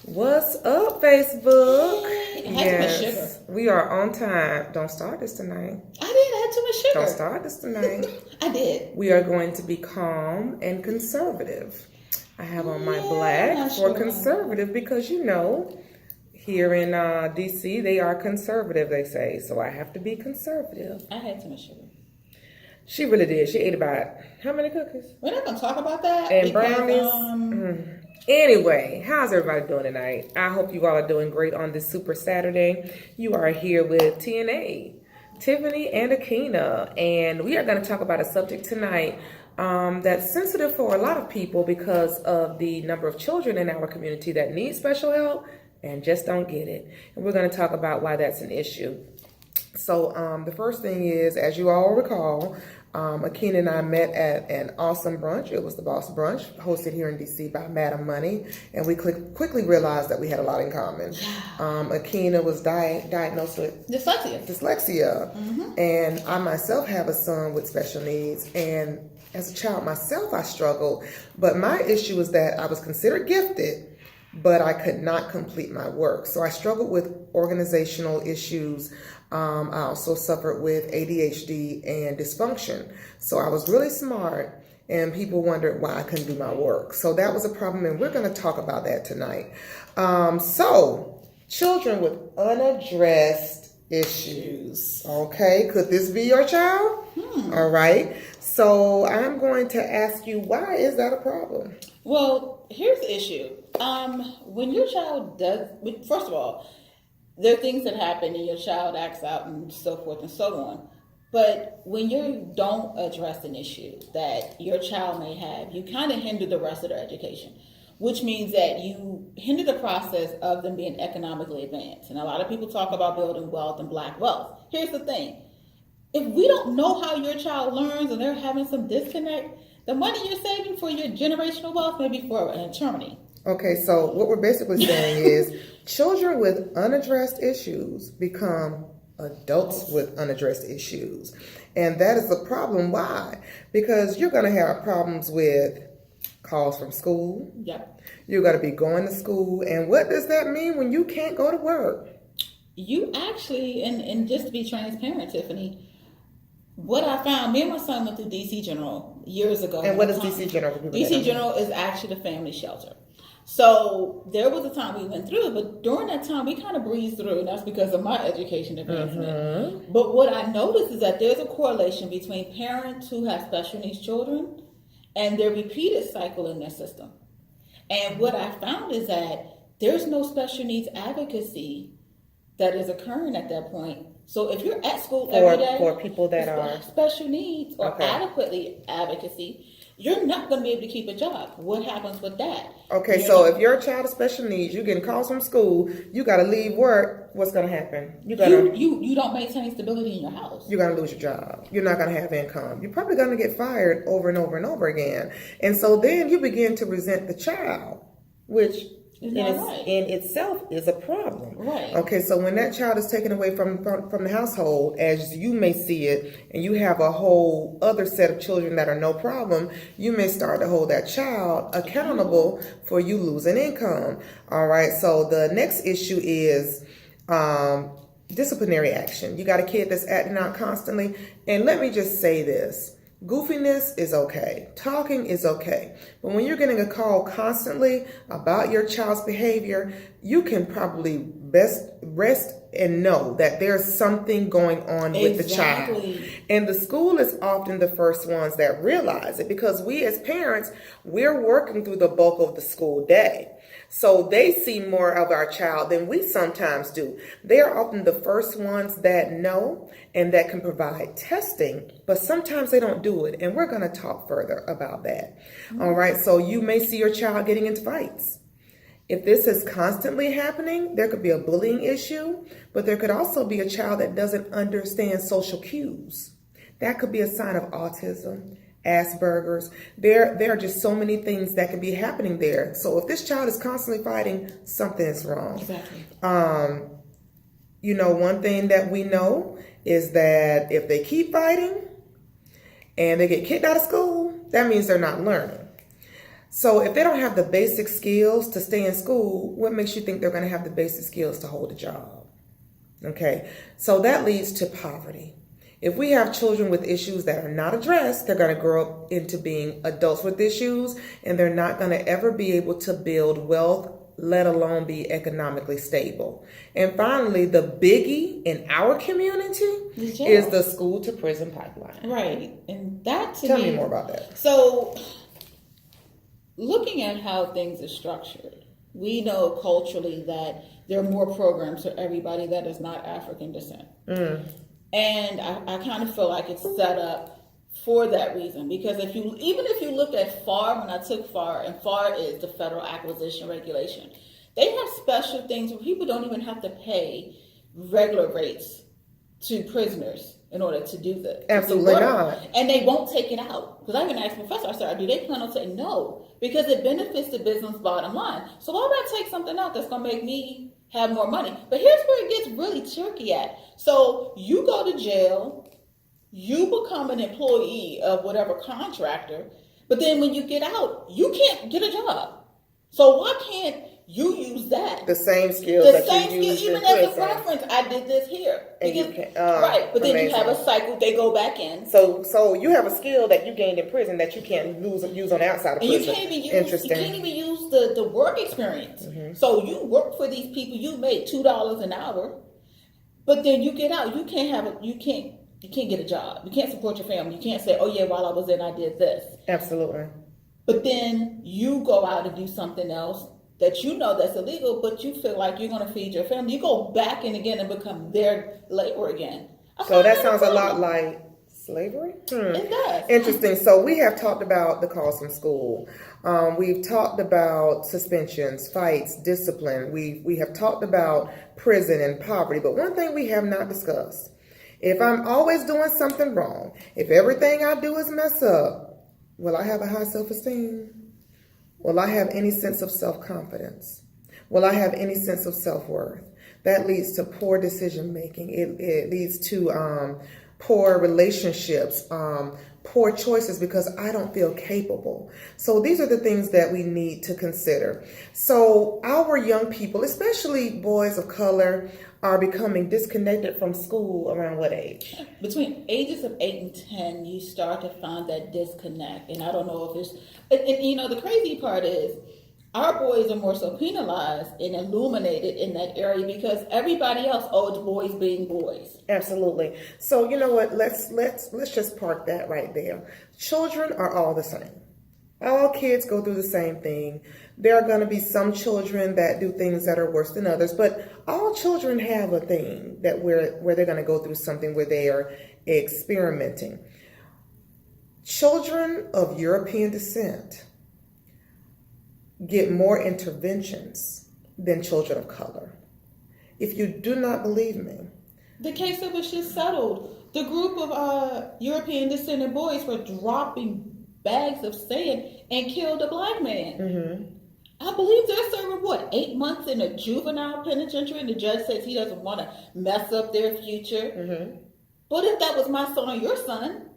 What's up, Facebook? Hey, I had too much sugar. We are on time. Don't start this tonight. I had too much sugar. Don't start this tonight. I did. We are going to be calm and conservative. I have on my black for conservative because here in DC they are conservative, they say. So I have to be conservative. I had too much sugar. She really did. She ate about how many cookies? We're not gonna talk about that. And brownies. Anyway, how's everybody doing tonight? I hope you all are doing great on this Super Saturday. You are here with TNA, Tiffany and Akena, and we are going to talk about a subject tonight that's sensitive for a lot of people because of the number of children in our community that need special help and just don't get it. And we're going to talk about why that's an issue. So the first thing is, as you all recall, Akena and I met at an awesome brunch. It was the Boss Brunch, hosted here in DC by Madam Money, and we quickly realized that we had a lot in common. Akena was diagnosed with dyslexia, and I myself have a son with special needs, and as a child myself I struggled, but my issue is that I was considered gifted, but I could not complete my work. So I struggled with organizational issues. I also suffered with ADHD and dysfunction. So I was really smart, and people wondered why I couldn't do my work. So that was a problem, and we're going to talk about that tonight. So children with unaddressed issues. Okay, could this be your child? All right. So I'm going to ask you, why is that a problem? Well, here's the issue. When your child does, first of all, there are things that happen and your child acts out and so forth and so on. But when you don't address an issue that your child may have, you kind of hinder the rest of their education, which means that you hinder the process of them being economically advanced. And a lot of people talk about building wealth and black wealth. Here's the thing. If we don't know how your child learns and they're having some disconnect, the money you're saving for your generational wealth may be for an eternity. Okay, so what we're basically saying is children with unaddressed issues become adults with unaddressed issues. And that is the problem. Why? Because you're going to have problems with calls from school. Yep. You're going to be going to school. And what does that mean when you can't go to work? You actually, and just to be transparent, Tiffany, what I found, me and my son went through DC General years ago. And what is DC General? DC General is actually the family shelter. So there was a time we went through, but during that time we kind of breezed through, and that's because of my education advancement. But what I noticed is that there's a correlation between parents who have special needs children and their repeated cycle in their system. And what I found is that there's no special needs advocacy that is occurring at that point. So if you're at school every day for people that are special needs or adequately advocacy, you're not going to be able to keep a job. What happens with that? Okay, so if you're a child of special needs, you're getting calls from school, you got to leave work. What's going to happen? You don't maintain stability in your house. You're going to lose your job. You're not going to have income. You're probably going to get fired over and over and over again. And so then you begin to resent the child, which in itself is a problem. Right. Okay, so when that child is taken away from the household, as you may see it, and you have a whole other set of children that are no problem, you may start to hold that child accountable for you losing income. All right, so the next issue is disciplinary action. You got a kid that's acting out constantly, and let me just say this. Goofiness is okay. Talking is okay. But when you're getting a call constantly about your child's behavior, you can probably best rest and know that there's something going on with the child. And the school is often the first ones that realize it, because we as parents, we're working through the bulk of the school day. So they see more of our child than we sometimes do. They are often the first ones that know and that can provide testing, but sometimes they don't do it. And we're going to talk further about that. All right. So you may see your child getting into fights. If this is constantly happening, there could be a bullying issue, but there could also be a child that doesn't understand social cues. That could be a sign of autism, Asperger's. There are just so many things that can be happening there. So if this child is constantly fighting, something is wrong. Exactly. One thing that we know is that if they keep fighting and they get kicked out of school, that means they're not learning. So if they don't have the basic skills to stay in school, what makes you think they're going to have the basic skills to hold a job? Okay, so that leads to poverty. If we have children with issues that are not addressed, they're going to grow up into being adults with issues, and they're not going to ever be able to build wealth, let alone be economically stable. And finally, the biggie in our community is the school to prison pipeline. Right. And that to Tell me more about that. So, looking at how things are structured, we know culturally that there are more programs for everybody that is not African descent. And I kind of feel like it's set up for that reason, because even if you look at FAR, when I took FAR, and FAR is the Federal Acquisition Regulation, they have special things where people don't even have to pay regular rates to prisoners in order to do this. Absolutely not. And they won't take it out. Because I even asked Professor, I said, do they plan on saying no? Because it benefits the business bottom line. So why would I take something out that's going to make me have more money? But here's where it gets really tricky at. So you go to jail, you become an employee of whatever contractor, but then when you get out, you can't get a job. So why can't you use that? The same skills you used even in as a prison. reference, I did this here. And Because, you can, right, but then amazing. you have a cycle, they go back in. So you have a skill that you gained in prison that you can't use on the outside of prison. And you can't even use the work experience. So you work for these people, you make $2 an hour, but then you get out, you can't get a job. You can't support your family. You can't say, oh yeah, while I was in, I did this. Absolutely. But then you go out and do something else that you know that's illegal, but you feel like you're going to feed your family. You go back in again and become their labor again. So that sounds a lot like slavery? It does. Interesting. So we have talked about the calls from school. We've talked about suspensions, fights, discipline. We have talked about prison and poverty. But one thing we have not discussed, if I'm always doing something wrong, if everything I do is mess up, will I have a high self-esteem? Will I have any sense of self-confidence? Will I have any sense of self-worth? That leads to poor decision-making. It leads to poor relationships, poor choices, because I don't feel capable. So these are the things that we need to consider. So our young people, especially boys of color, are becoming disconnected from school around what age? Between ages of 8 and 10, you start to find that disconnect. And I don't know if it's... And you know, the crazy part is, our boys are more so penalized and illuminated in that area because everybody else owes boys being boys. Absolutely. So you know what? Let's just park that right there. Children are all the same. All kids go through the same thing. There are going to be some children that do things that are worse than others, but all children have a thing that where they're going to go through something where they are experimenting. Children of European descent get more interventions than children of color. If you do not believe me. The case that was just settled, the group of European descended boys were dropping bags of sand and killed a black man. I believe they're serving, 8 months in a juvenile penitentiary, and the judge says he doesn't want to mess up their future. But if that was my son or your son,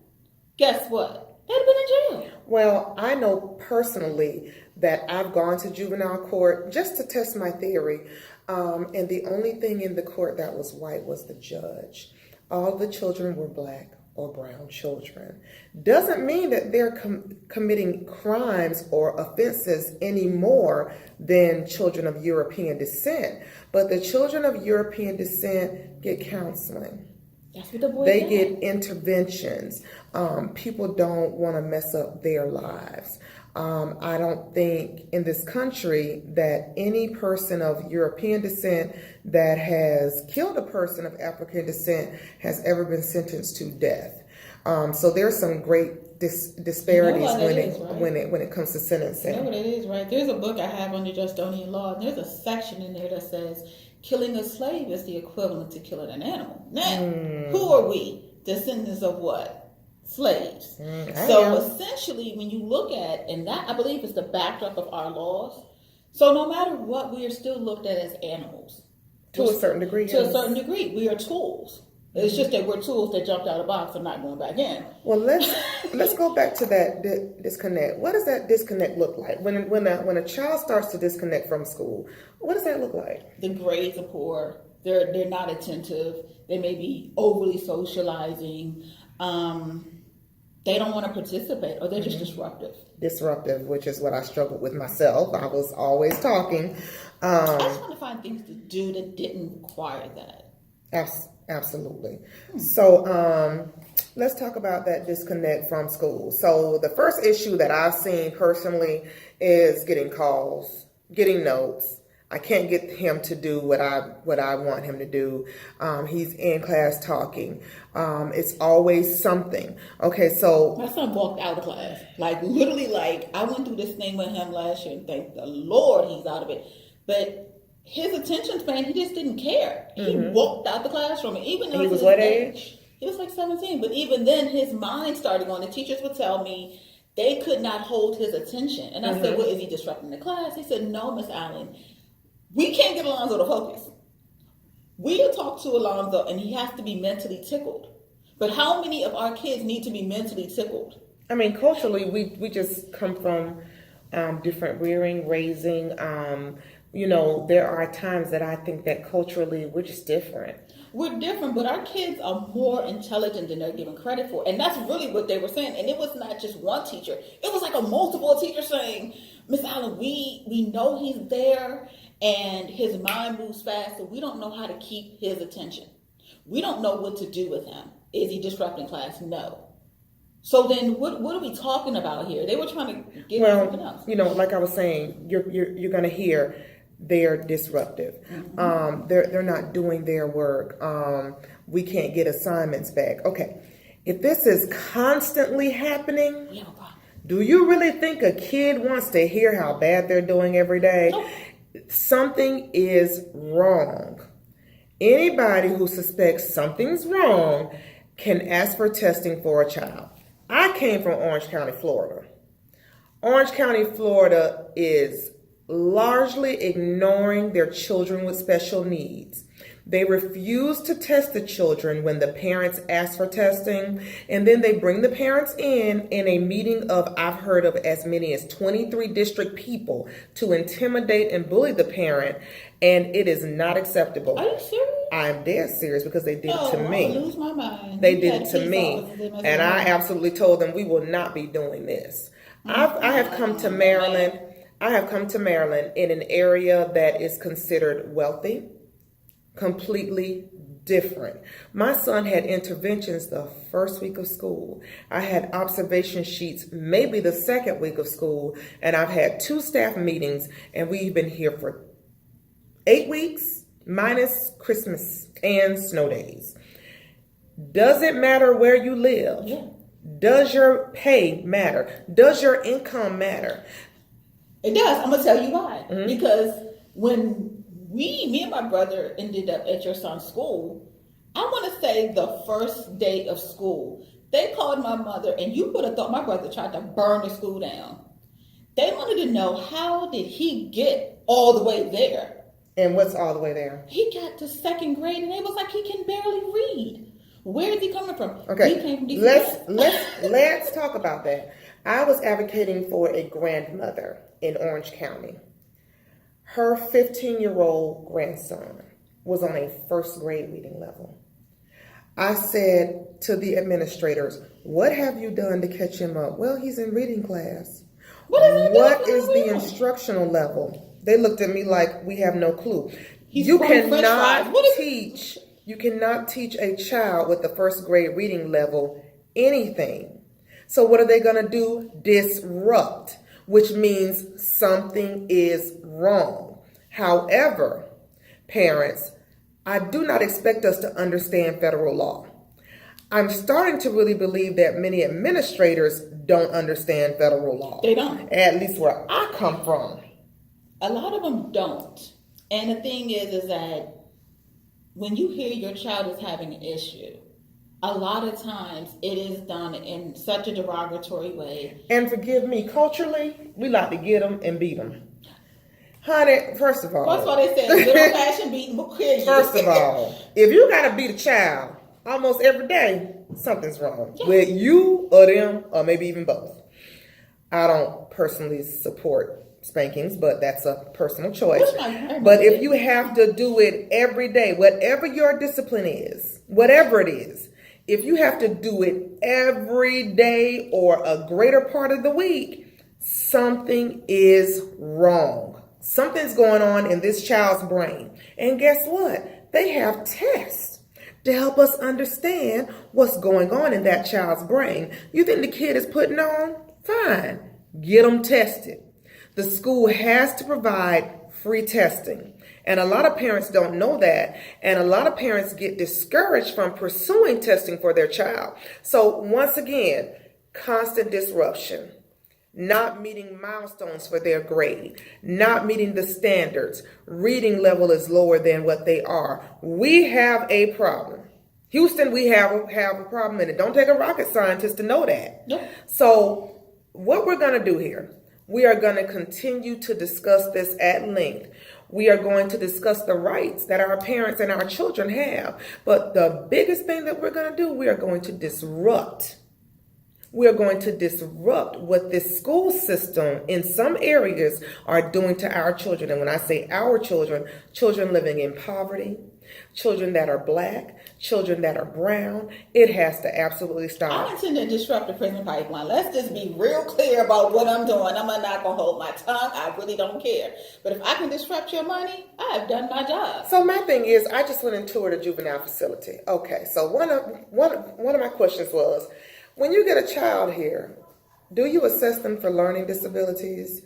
guess what? They'd have been in jail. Well, I know personally that I've gone to juvenile court just to test my theory. And the only thing in the court that was white was the judge. All the children were black or brown children. Doesn't mean that they're committing crimes or offenses any more than children of European descent. But the children of European descent get counseling. That's what the boys They get interventions. People don't want to mess up their lives. I don't think in this country that any person of European descent that has killed a person of African descent has ever been sentenced to death. So there's some great disparities when it comes to sentencing. You know what it is, right? There's a book I have under Justonian law, and there's a section in there that says killing a slave is the equivalent to killing an animal. Now, who are we? Descendants of what? Slaves. So essentially, when you look at, and that I believe is the backdrop of our laws, so no matter what, we are still looked at as animals. To a certain degree. To a certain degree. We are tools. It's just that we're tools that jumped out of the box and not going back in. Well, let's go back to that disconnect. What does that disconnect look like when a child starts to disconnect from school? What does that look like? The grades are poor. They're not attentive. They may be overly socializing. They don't want to participate, or they're just disruptive. Disruptive, which is what I struggled with myself. I was always talking. I just want to find things to do that didn't require that. Absolutely. So let's talk about that disconnect from school. So the first issue that I've seen personally is getting calls, getting notes. I can't get him to do what I want him to do. He's in class talking. It's always something. Okay, so my son walked out of class. Like literally, like I went through this thing with him last year, and thank the Lord he's out of it. But his attention span, he just didn't care. He walked out the classroom, and even though he was what age? He was like 17. But even then, his mind started going. The teachers would tell me they could not hold his attention, and I said, "Well, is he disrupting the class?" He said, "No, Miss Allen. We can't get Alonzo to focus. We'll talk to Alonzo, and he has to be mentally tickled. But how many of our kids need to be mentally tickled?" I mean, culturally, we just come from different raising. There are times that I think that culturally we're just different. We're different, but our kids are more intelligent than they're given credit for. And that's really what they were saying. And it was not just one teacher. It was like a multiple teacher saying, "Miss Allen, we know he's there and his mind moves fast, so we don't know how to keep his attention. We don't know what to do with him. Is he disrupting class? No." So then what are we talking about here? They were trying to get something else. Like I was saying, you're going to hear they're disruptive. They're not doing their work. We can't get assignments back. Okay, if this is constantly happening, We have a problem. do you really think a kid wants to hear how bad they're doing every day? Nope. Something is wrong. Anybody who suspects something's wrong can ask for testing for a child. I came from Orange County, Florida. Orange County, Florida is largely ignoring their children with special needs. They refuse to test the children when the parents ask for testing, and then they bring the parents in a meeting of, I've heard of as many as 23 district people to intimidate and bully the parent, and it is not acceptable. Are you serious? I'm dead serious because they did it to me. I lose my mind. They did it to me, and I absolutely told them we will not be doing this. I have come to Maryland. I have come to Maryland in an area that is considered wealthy, completely different. My son had interventions the first week of school. I had observation sheets maybe the second week of school, and I've had 2 staff meetings, and we've been here for 8 weeks, minus Christmas and snow days. Does it matter where you live? Yeah. Does your pay matter? Does your income matter? It does. I'm going to tell you why. Because when me and my brother ended up at your son's school, I want to say the first day of school, they called my mother, and you would have thought my brother tried to burn the school down. They wanted to know, how did he get all the way there? And what's all the way there? He got to 2nd grade, and it was like he can barely read. Where is he coming from? Okay, he came from DC. let's talk about that. I was advocating for a grandmother in Orange County. Her 15-year-old grandson was on a 1st grade reading level. I said to the administrators, "What have you done to catch him up?" "Well, he's in reading class." What is the instructional level? They looked at me like we have no clue. You cannot teach a child with the 1st grade reading level anything. So what are they going to do? Disrupt, which means something is wrong. However, parents, I do not expect us to understand federal law. I'm starting to really believe that many administrators don't understand federal law. They don't. At least where I come from. A lot of them don't. And the thing is that when you hear your child is having an issue, a lot of times it is done in such a derogatory way. And forgive me, culturally, we like to get them and beat them. Honey, first of all, they said little passion beating will kill you. First of all, if you got to beat a child, almost every day, something's wrong with you or them or maybe even both. I don't personally support spankings, but that's a personal choice. But if you have to do it every day, whatever your discipline is, whatever it is, if you have to do it every day or a greater part of the week, something is wrong. Something's going on in this child's brain. And guess what? They have tests to help us understand what's going on in that child's brain. You think the kid is putting on? Fine. Get them tested. The school has to provide free testing. And a lot of parents don't know that. And a lot of parents get discouraged from pursuing testing for their child. So once again, constant disruption, not meeting milestones for their grade, not meeting the standards, reading level is lower than what they are. We have a problem. Houston, we have a problem, and it don't take a rocket scientist to know that. Nope. So what we're going to do here, we are going to continue to discuss this at length. We are going to discuss the rights that our parents and our children have. But the biggest thing that we're going to do, we are going to disrupt. We are going to disrupt what this school system in some areas are doing to our children. And when I say our children, children living in poverty, children that are black, children that are brown, it has to absolutely stop. I intend to disrupt the prison pipeline. Let's just be real clear about what I'm doing. I'm not going to hold my tongue. I really don't care. But if I can disrupt your money, I have done my job. So my thing is, I just went and toured a juvenile facility. Okay, so one of my questions was, when you get a child here, do you assess them for learning disabilities?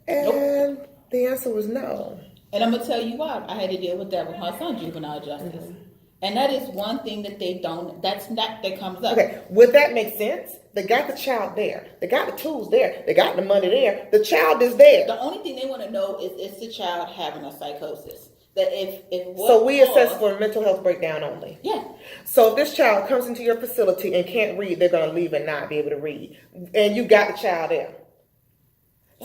And nope. The answer was no. And I'm going to tell you why. I had to deal with that with my son, juvenile justice. Mm-hmm. And that is one thing that that comes up. Okay, would that make sense? They got the child there. They got the tools there. They got the money there. The child is there. The only thing they want to know is the child having a psychosis. That so we assess for mental health breakdown only. Yeah. So if this child comes into your facility and can't read, they're going to leave and not be able to read. And you got the child there.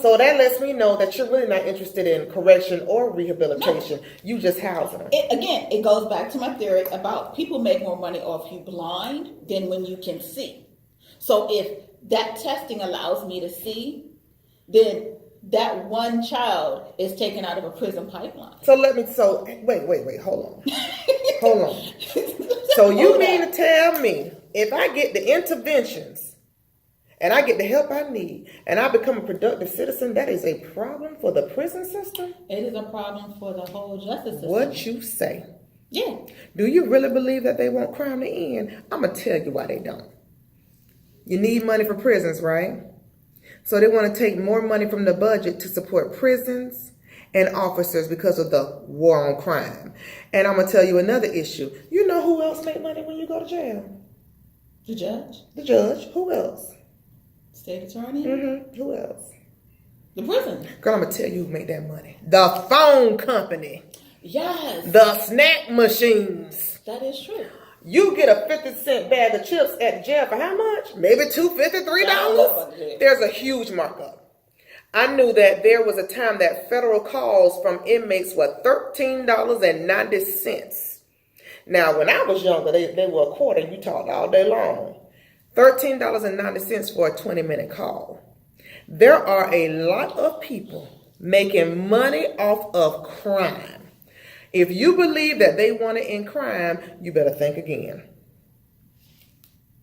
So that lets me know that you're really not interested in correction or rehabilitation. No. You just housing them. It goes back to my theory about people make more money off you blind than when you can see. So if that testing allows me to see, then that one child is taken out of a prison pipeline. Wait, hold on. Hold on. So you mean to tell me if I get the interventions and I get the help I need, and I become a productive citizen, that is a problem for the prison system? It is a problem for the whole justice system. What you say? Yeah. Do you really believe that they want crime to end? I'm going to tell you why they don't. You need money for prisons, right? So they want to take more money from the budget to support prisons and officers because of the war on crime. And I'm going to tell you another issue. You know who else make money when you go to jail? The judge. The judge. Who else? State attorney? Mm-hmm. Who else? The prison. Girl, I'm going to tell you who made that money. The phone company. Yes. The snack machines. That is true. You get a 50-cent bag of chips at jail for how much? Maybe $2.50, $3? There's a huge markup. I knew that there was a time that federal calls from inmates were $13.90. Now, when I was younger, they were a quarter and you talked all day long. $13.90 for a 20-minute call. There are a lot of people making money off of crime. If you believe that they want to end crime, you better think again.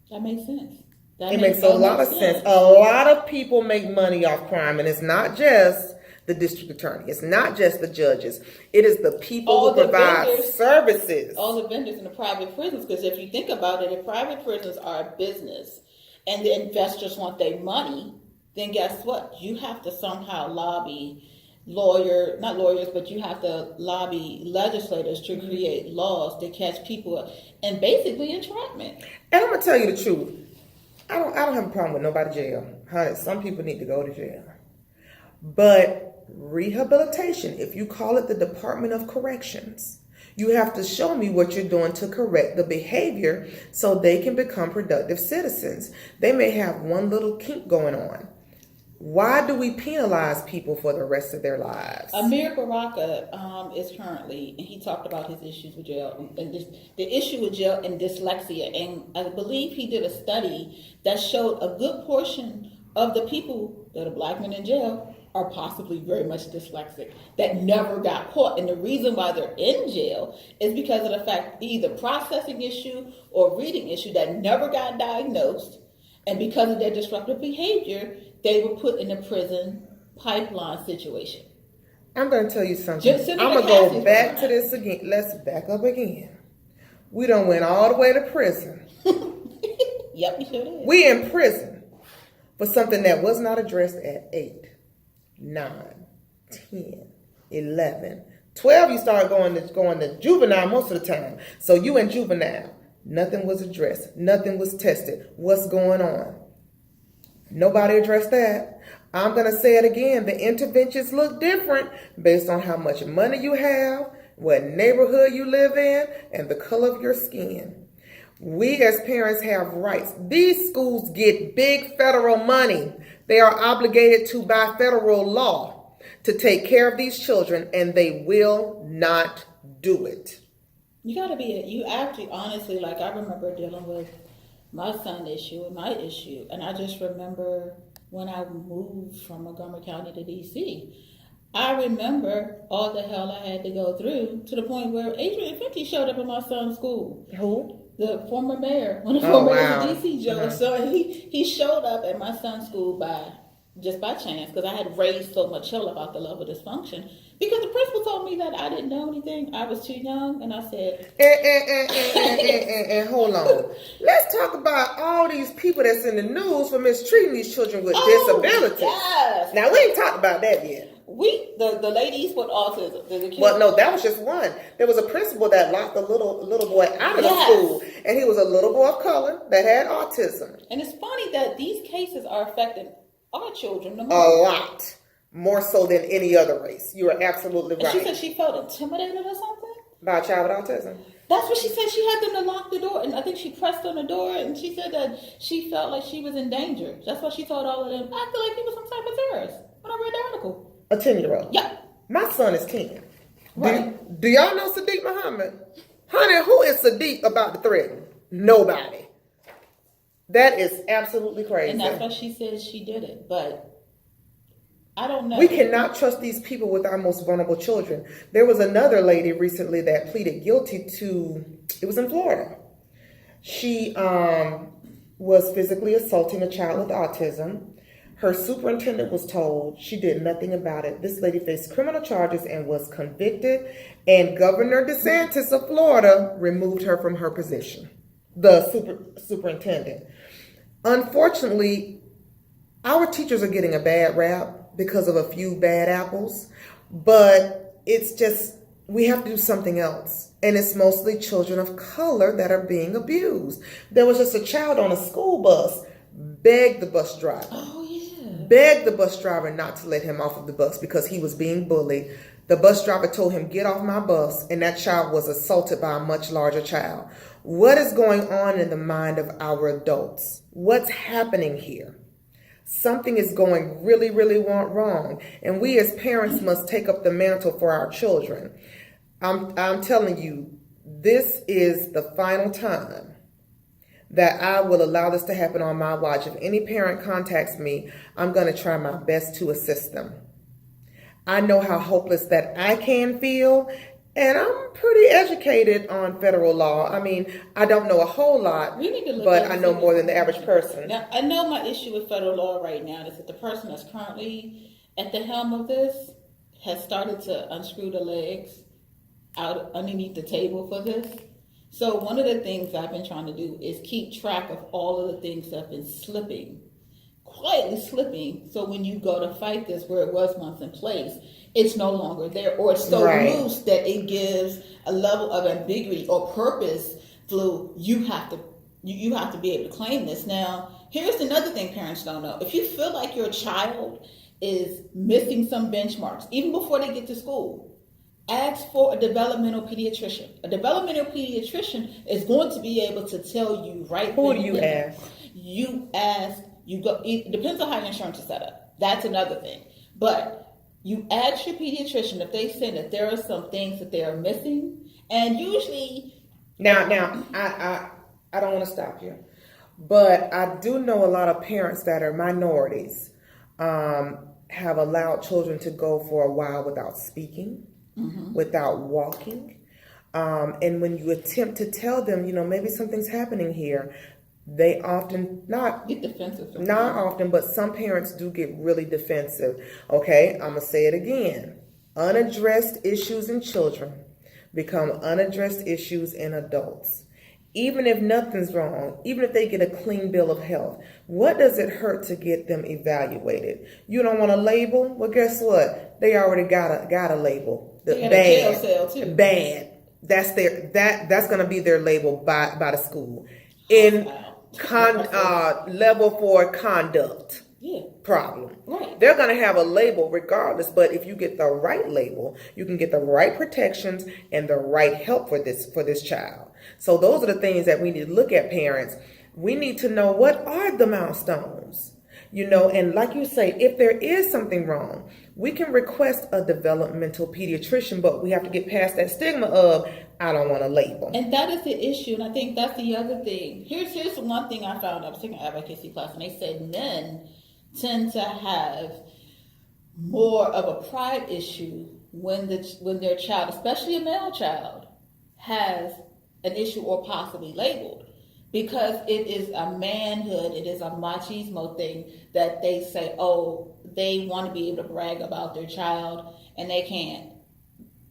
That makes sense. It makes a lot of sense. A lot of people make money off crime, and it's not just the district attorney. It's not just the judges. It is the people who provide services. All the vendors in the private prisons, because if you think about it, if private prisons are a business and the investors want their money, then guess what? You have to somehow lobby not lawyers, but you have to lobby legislators to create laws to catch people and basically entrapment. And I'm going to tell you the truth. I don't have a problem with nobody jail. Honey, some people need to go to jail. But rehabilitation, if you call it the Department of Corrections, you have to show me what you're doing to correct the behavior so they can become productive citizens. They may have one little kink going on. Why do we penalize people for the rest of their lives? Amir Baraka is currently, and he talked about his issues with jail, and the issue with jail and dyslexia. And I believe he did a study that showed a good portion of the people that are black men in jail are possibly very much dyslexic that never got caught. And the reason why they're in jail is because of the fact either processing issue or reading issue that never got diagnosed. And because of their disruptive behavior, they were put in a prison pipeline situation. I'm going to tell you something. I'm going to go back to this again. Let's back up again. We done went all the way to prison. Yep, we sure did. We in prison for something that was not addressed at 8, 9, 10, 11, 12. You start going to juvenile most of the time. So you in juvenile. Nothing was addressed. Nothing was tested. What's going on? Nobody addressed that. I'm going to say it again. The interventions look different based on how much money you have, what neighborhood you live in, and the color of your skin. We as parents have rights. These schools get big federal money. They are obligated to, by federal law, to take care of these children, and they will not do it. You gotta you actually, honestly, like I remember dealing with my son issue and my issue. And I just remember when I moved from Montgomery County to DC, I remember all the hell I had to go through to the point where Adrian Fenty showed up in my son's school. Who? The former mayor, one of the former wow. mayors of DC, Joe. So he showed up at my son's school by chance, because I had raised so much hell about the level of dysfunction. Because the principal told me that I didn't know anything. I was too young, and I said... And hold on. Let's talk about all these people that's in the news for mistreating these children with disabilities. Yes. Now, we ain't talked about that yet. The ladies with autism. The kids. Well, no, that was just one. There was a principal that locked a little boy out of the school, and he was a little boy of color that had autism. And it's funny that these cases are affecting our children the most. A lot. More so than any other race. You are absolutely right. And she said she felt intimidated or something? By a child with autism? That's what she said. She had them to lock the door. And I think she pressed on the door. And she said that she felt like she was in danger. That's why she told all of them, I feel like he was some type of terrorist. When I read the article. A 10-year-old? Yeah. My son is 10. Right. Do y'all know Sadiq Muhammad? Honey, who is Sadiq about to threaten? Nobody. That is absolutely crazy. And that's why she says she did it. But... I don't know. We cannot trust these people with our most vulnerable children. There was another lady recently that pleaded guilty to, it was in Florida. She was physically assaulting a child with autism. Her superintendent was told she did nothing about it. This lady faced criminal charges and was convicted, and Governor DeSantis of Florida removed her from her position, the superintendent. Unfortunately, our teachers are getting a bad rap because of a few bad apples, but it's just, we have to do something else. And it's mostly children of color that are being abused. There was just a child on a school bus, begged the bus driver. Oh, yeah. Begged the bus driver not to let him off of the bus because he was being bullied. The bus driver told him, get off my bus, and that child was assaulted by a much larger child. What is going on in the mind of our adults? What's happening here? Something is going really, really wrong. And we as parents must take up the mantle for our children. I'm telling you, this is the final time that I will allow this to happen on my watch. If any parent contacts me, I'm going to try my best to assist them. I know how hopeless that I can feel, and I'm pretty educated on federal law. I mean, I don't know a whole lot, but I know more than the average person. Now, I know my issue with federal law right now is that the person that's currently at the helm of this has started to unscrew the legs out underneath the table for this. So one of the things I've been trying to do is keep track of all of the things that have been quietly slipping. So when you go to fight this where it was once in place, it's no longer there, or it's so loose that it gives a level of ambiguity or purpose through you have to be able to claim this. Now, here's another thing parents don't know. If you feel like your child is missing some benchmarks, even before they get to school, ask for a developmental pediatrician. A developmental pediatrician is going to be able to tell you right. Who do you ask? You ask, you go, it depends on how your insurance is set up. That's another thing. But you ask your pediatrician if they say that there are some things that they are missing, and usually. Now, I don't want to stop you, but I do know a lot of parents that are minorities have allowed children to go for a while without speaking, without walking. And when you attempt to tell them, maybe something's happening here, they often get defensive. Not often, but some parents do get really defensive. Okay, I'm going to say it again. Unaddressed issues in children become unaddressed issues in adults. Even if nothing's wrong, even if they get a clean bill of health, what does it hurt to get them evaluated? You don't want a label? Well, guess what? They already got a label. They got a jail cell too. Bad. That's going to be their label by the school. In level for conduct. Yeah. Problem. Right. They're going to have a label regardless, but if you get the right label, you can get the right protections and the right help for this child. So those are the things that we need to look at, parents. We need to know, what are the milestones? And like you say, if there is something wrong, we can request a developmental pediatrician, but we have to get past that stigma of, I don't want a label. And that is the issue, and I think that's the other thing. Here's one thing I found. I was taking Advocacy Plus, and they said men tend to have more of a pride issue when their child, especially a male child, has an issue or possibly labeled, because it is a manhood, it is a machismo thing that they say, oh, they want to be able to brag about their child, and they can't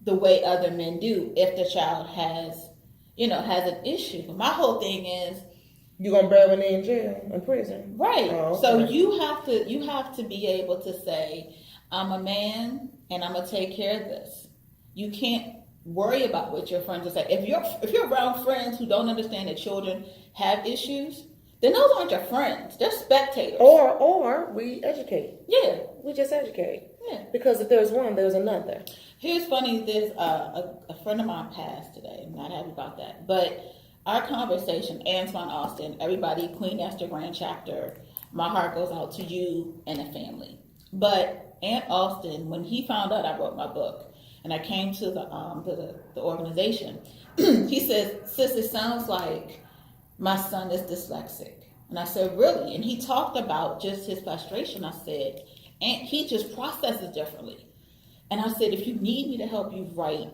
the way other men do if the child has an issue. But my whole thing is, you're gonna brag when they're in jail, in prison, right? Oh, okay. So you have to be able to say, I'm a man and I'm gonna take care of this. You can't worry about what your friends will say. If you're around friends who don't understand that children have issues, then those aren't your friends. They're spectators. Or we educate. Yeah, we just educate. Yeah, because if there's one, there's another. Here's funny. There's a friend of mine passed today. I'm not happy about that, but our conversation, Antoine Austin, everybody, Queen Esther Grand Chapter, my heart goes out to you and the family. But Aunt Austin, when he found out I wrote my book, and I came to the organization, he says, "Sis, it sounds like my son is dyslexic." And I said, "Really?" And he talked about just his frustration. I said, "And he just processes differently." And I said, "If you need me to help you write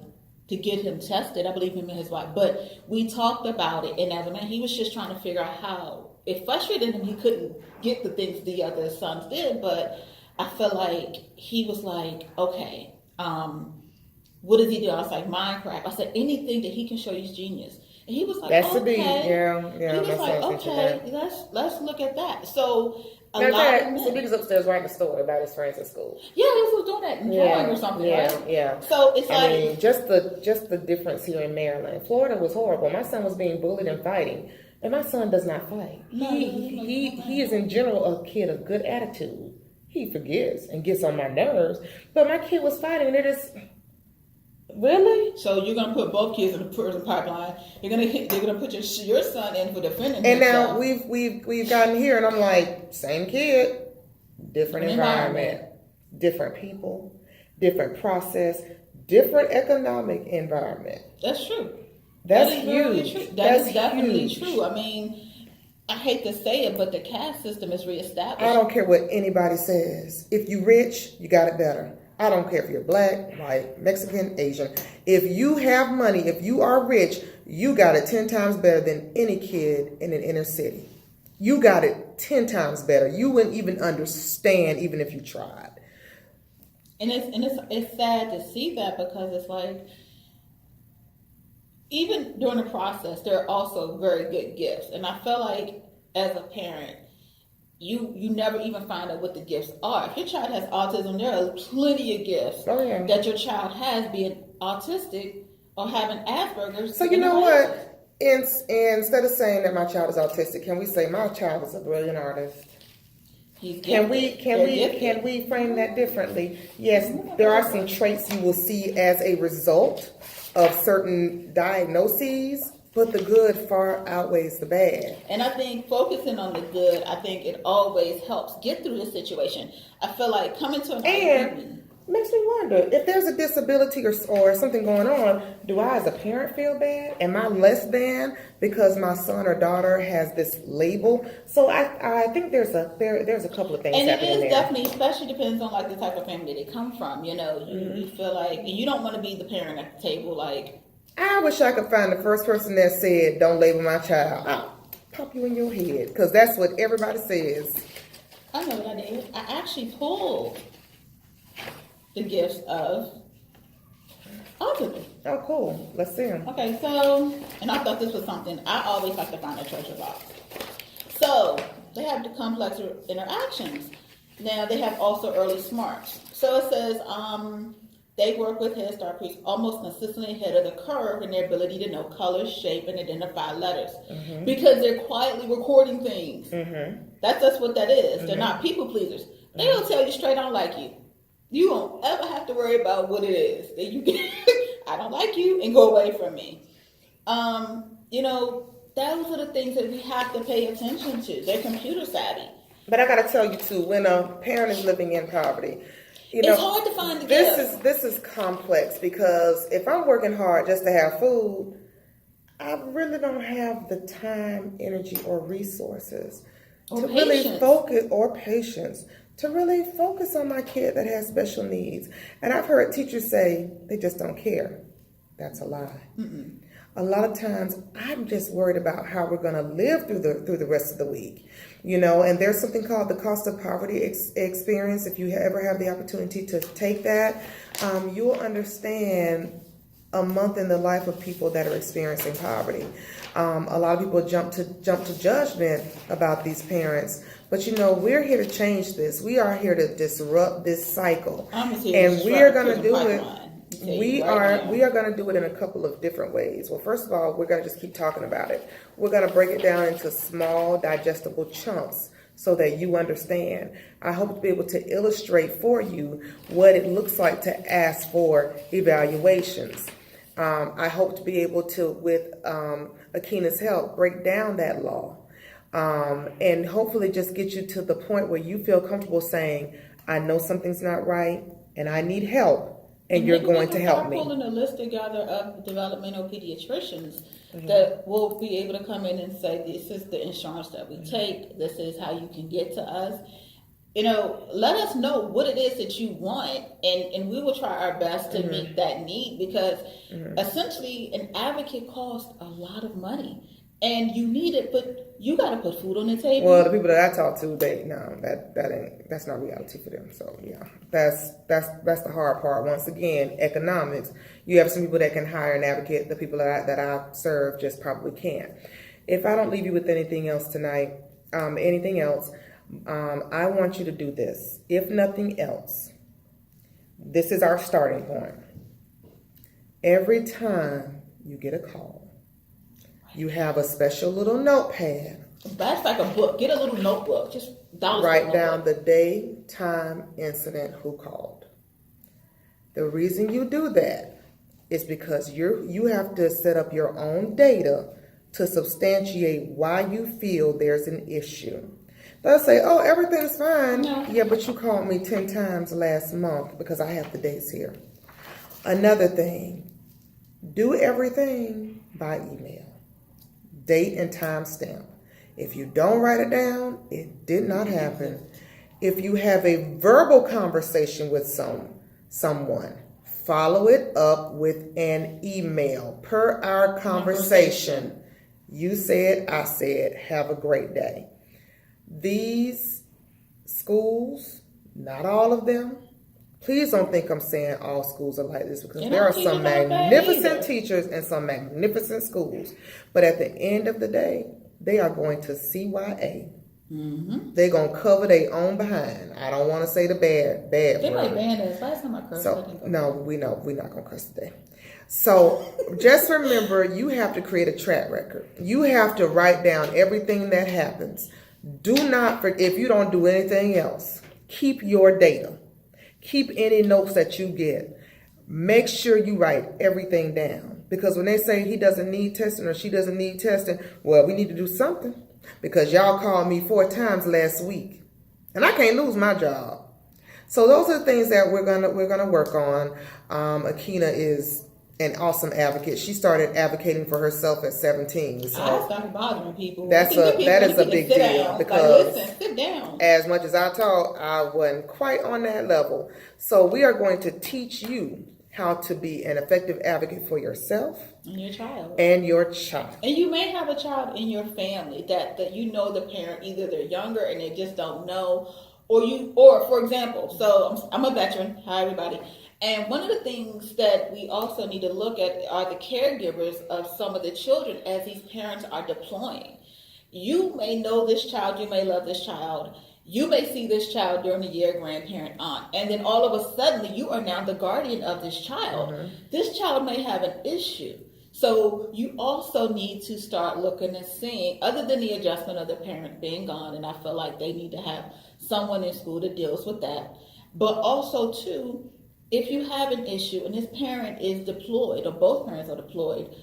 to get him tested," I believe him and his wife. But we talked about it, and as a man, he was just trying to figure out how. It frustrated him. He couldn't get the things the other sons did, but I felt like he was like, "Okay, what does he do?" I was like, "Minecraft." I said, "Anything that he can show you is genius." And he was like, "That's okay. the beat." Yeah. He was like, "Okay, let's look at that." So a lot of men. So he was upstairs writing a story about his friends at school. Yeah, he was doing that in drawing or something, right? Yeah. So it's I mean, just the difference here in Maryland. Florida was horrible. My son was being bullied and fighting, and my son does not fight. No, he is in general a kid of good attitude. He forgives and gets on my nerves, but my kid was fighting, and they're just. Really? So you're gonna put both kids in the prison pipeline. They're gonna put your son in for defending and himself. Now we've gotten here, and I'm like, same kid, different environment, different people, different process, different economic environment. That's true. That's that is huge. True. That's definitely huge. true. I mean, I hate to say it, but the caste system is reestablished. I don't care what anybody says. If you rich, you got it better. I don't care if you're black, white, Mexican, Asian. If you have money, if you are rich, you got it 10 times better than any kid in an inner city. You got it 10 times better. You wouldn't even understand even if you tried. And it's sad to see that, because it's like, even during the process, there are also very good gifts. And I feel like as a parent, you never even find out what the gifts are. If your child has autism, there are plenty of gifts that your child has, being autistic or having Asperger's. So you know what? Instead of saying that my child is autistic, can we say my child is a brilliant artist? Can we frame that differently? Yes, there are some traits you will see as a result of certain diagnoses, But the good far outweighs the bad. And I think focusing on the good, I think it always helps get through the situation. I feel like coming to an agreement makes me wonder if there's a disability or something going on. Do I, as a parent, feel bad? Am I less than because my son or daughter has this label? So I think there's a couple of things and happening it is there. definitely, especially depends on like the type of family they come from. You know, you feel like, and you don't want to be the parent at the table. Like, I wish I could find the first person that said, "Don't label my child." I'll pop you in your head because that's what everybody says. I know what I did. I actually pulled the gifts of autism. Oh, cool. Let's see them. Okay, so, and I thought this was something I always like to find a treasure box. So, they have the complex interactions. Now, they have also early smarts. So it says, they work with Head Start priests almost consistently ahead of the curve in their ability to know colors, shape, and identify letters. Because they're quietly recording things. That's just what that is. They're not people pleasers. They don't tell you straight, I don't like you. You won't ever have to worry about what it is that you get. I don't like you, and go away from me. You know, those are the things that we have to pay attention to. They're computer savvy. But I got to tell you too, when a parent is living in poverty, you know, it's hard to find the gift. This is complex because if I'm working hard just to have food, I really don't have the time, energy, or resources to really focus, or patience, to really focus on my kid that has special needs. And I've heard teachers say they just don't care. That's a lie. A lot of times I'm just worried about how we're going to live through the rest of the week, you know. And there's something called the cost of poverty experience. If you ever have the opportunity to take that, you'll understand a month in the life of people that are experiencing poverty. A lot of people jump to judgment about these parents, but you know, we're here to change this. We are here to disrupt this cycle, and we are going to do it. We are going to do it in a couple of different ways. Well, first of all, we're going to just keep talking about it. We're going to break it down into small, digestible chunks so that you understand. I hope to be able to illustrate for you what it looks like to ask for evaluations. I hope to be able to, with Akena's help, break down that law and hopefully just get you to the point where you feel comfortable saying, I know something's not right and I need help. And you're going to help me. Pulling a list together of developmental pediatricians that will be able to come in and say, this is the insurance that we take. This is how you can get to us. You know, let us know what it is that you want, and we will try our best to meet that need, because essentially an advocate costs a lot of money. And you need it, but you got to put food on the table. Well, the people that I talk to, that's not reality for them. So yeah, that's the hard part. Once again, economics. You have some people that can hire an advocate. The people that I serve just probably can't. If I don't leave you with anything else tonight, I want you to do this. If nothing else, this is our starting point. Every time you get a call, you have a special little notepad. That's like a book. Get a little notebook. Just write down the day, time, incident, who called. The reason you do that is because you have to set up your own data to substantiate why you feel there's an issue. They'll say, oh, everything's fine. Yeah, but you called me 10 times last month, because I have the dates here. Another thing, do everything by email. Date and time stamp. If you don't write it down, it did not happen. If you have a verbal conversation with someone, follow it up with an email per our conversation. You said, I said, have a great day. These schools, not all of them, please don't think I'm saying all schools are like this, because there are some magnificent teachers and some magnificent schools. But at the end of the day, they are going to CYA. They're going to cover their own behind. I don't want to say the bad They word. might ban us. Last time I cursed. So, no, we know we're not going to curse today. So just remember, you have to create a track record. You have to write down everything that happens. Do not, if you don't do anything else, keep your data. Keep any notes that you get. Make sure you write everything down. Because when they say he doesn't need testing or she doesn't need testing, well, we need to do something. Because y'all called me 4 times last week. And I can't lose my job. So those are the things that we're gonna work on. Akena is an awesome advocate. She started advocating for herself at 17. So I started bothering people. that is a big deal because sit down. As much as I taught, I wasn't quite on that level. So we are going to teach you how to be an effective advocate for yourself and your child. And your child. And you may have a child in your family that you know the parent, either they're younger and they just don't know, or for example, so I'm a veteran. Hi everybody. And one of the things that we also need to look at are the caregivers of some of the children as these parents are deploying. You may know this child, you may love this child, you may see this child during the year, grandparent, aunt, and then all of a sudden you are now the guardian of this child. Mm-hmm. This child may have an issue. So you also need to start looking and seeing, other than the adjustment of the parent being gone, and I feel like they need to have someone in school that deals with that, but also too, if you have an issue and this parent is deployed or both parents are deployed,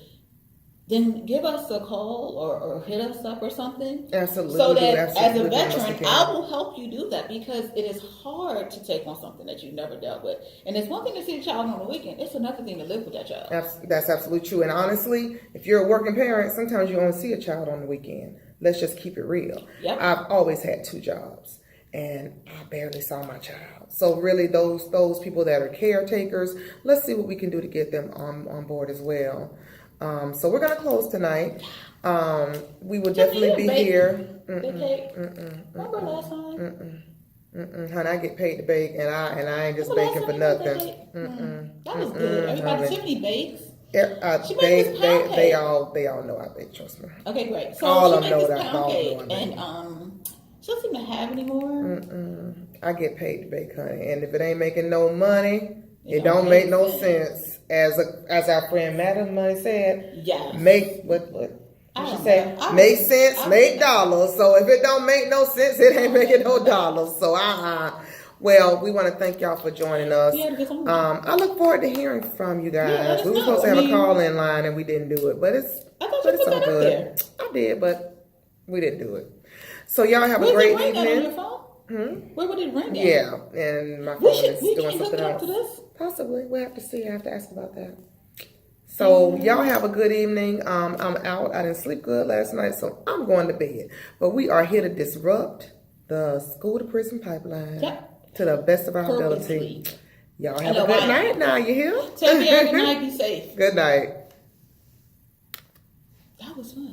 then give us a call or hit us up or something. Absolutely. So that as a veteran, I will help you do that because it is hard to take on something that you've never dealt with. And it's one thing to see a child on the weekend. It's another thing to live with that child. That's absolutely true. And honestly, if you're a working parent, sometimes you only see a child on the weekend. Let's just keep it real. Yep. I've always had 2 jobs. And I barely saw my child. So really those people that are caretakers, let's see what we can do to get them on board as well. So we're going to close tonight. We will definitely be here. Remember last time? Honey, I get paid to bake, and I ain't just baking for nothing. That was good. Everybody, Tiffany bakes. They all know I bake. Trust me. Okay, great. So all she of them makes this pound cake, and she doesn't seem to have any more. I get paid to bake, honey, and if it ain't making no money, it don't make no sense. As our friend Madam Money said, yes. Make what she say? Make sense, make dollars. So if it don't make no sense, it ain't making no dollars. So Well, we want to thank y'all for joining us. I look forward to hearing from you guys. We were supposed to have a call-in line and we didn't do it, but it's all good. I did, but we didn't do it. So y'all have a great evening. Where would it ring at? Yeah, and my phone is doing something else. To this? Possibly. We'll have to see. I have to ask about that. So y'all have a good evening. I'm out. I didn't sleep good last night, so I'm going to bed. But we are here to disrupt the school to prison pipeline to the best of our ability. Y'all have a good night now. You hear? Take care. Good night. Be safe. Good night. That was fun.